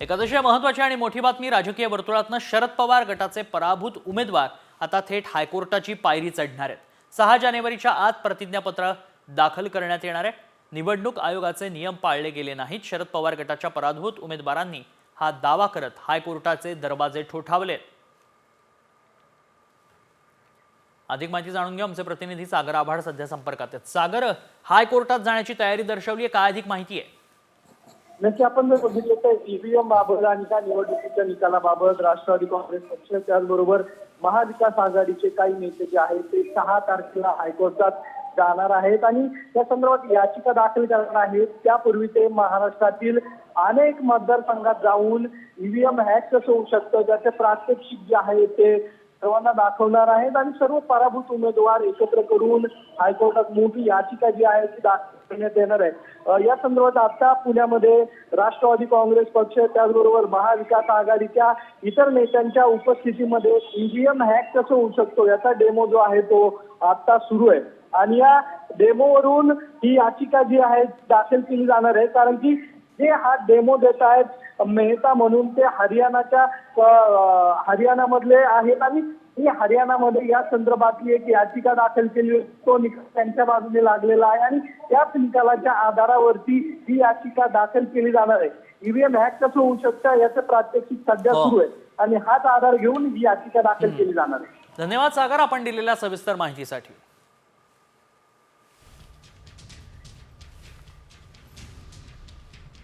एक अतिशय महत्त्वाची आणि मोठी बातमी राजकीय वर्तुळातनं शरद पवार गटाचे पराभूत उमेदवार आता थेट हायकोर्टाची पायरी चढणार आहेत। 6 जानेवारीच्या आत प्रतिज्ञापत्र दाखल करण्यात येणार आहे। निवडणूक आयोगाचे नियम पाळले गेले नाहीत। शरद पवार गटाच्या पराभूत उमेदवारांनी हा दावा करत हायकोर्टाचे दरवाजे ठोठावले। अधिक माहिती जाणून घेऊ आमचे प्रतिनिधी सागर आभाड सध्या संपर्कात आहेत। सागर, हायकोर्टात जाण्याची तयारी दर्शवली आहे, काय अधिक माहिती आहे? नक्की आपण जर बघितलं तर ईव्हीएम बाबत आणि त्या निवडणुकीच्या निकालाबाबत राष्ट्रवादी काँग्रेस पक्ष त्याचबरोबर महाविकास आघाडीचे काही नेते जे आहेत ते 6 तारखेला हायकोर्टात जाणार आहेत आणि त्या संदर्भात याचिका दाखल करणार आहेत। त्यापूर्वी ते महाराष्ट्रातील अनेक मतदारसंघात जाऊन ईव्हीएम हॅक कसं होऊ शकतं त्याचे प्रात्यक्षिक जे आहे ते सर्वांना दाखवणार आहेत आणि सर्व पराभूत उमेदवार एकत्र करून हायकोर्टात मोठी याचिका जी आहे ती दाखल करण्यात येणार आहे। या संदर्भात आता पुण्यामध्ये राष्ट्रवादी काँग्रेस पक्ष त्याचबरोबर महाविकास आघाडीच्या इतर नेत्यांच्या उपस्थितीमध्ये ईव्हीएम हॅक कसं होऊ शकतो याचा डेमो जो आहे तो आता सुरू आहे आणि या डेमोवरून ही याचिका जी आहे दाखल केली जाणार आहे। कारण की जे हा डेमो देत आहेत मेहता म्हणून ते हरियाणामधले आहेत आणि ही हरियाणामध्ये या संदर्भातली एक याचिका दाखल केली, तो निकाल त्यांच्या बाजूने लागलेला आहे आणि त्याच निकालाच्या आधारावरती ही याचिका दाखल केली जाणार आहे। ईव्हीएम हॅक कसं होऊ शकतं याचं प्रात्यक्षिक सध्या सुरू आहे आणि हाच आधार घेऊन ही याचिका दाखल केली जाणार आहे। धन्यवाद सागर, आपण दिलेल्या सविस्तर माहितीसाठी।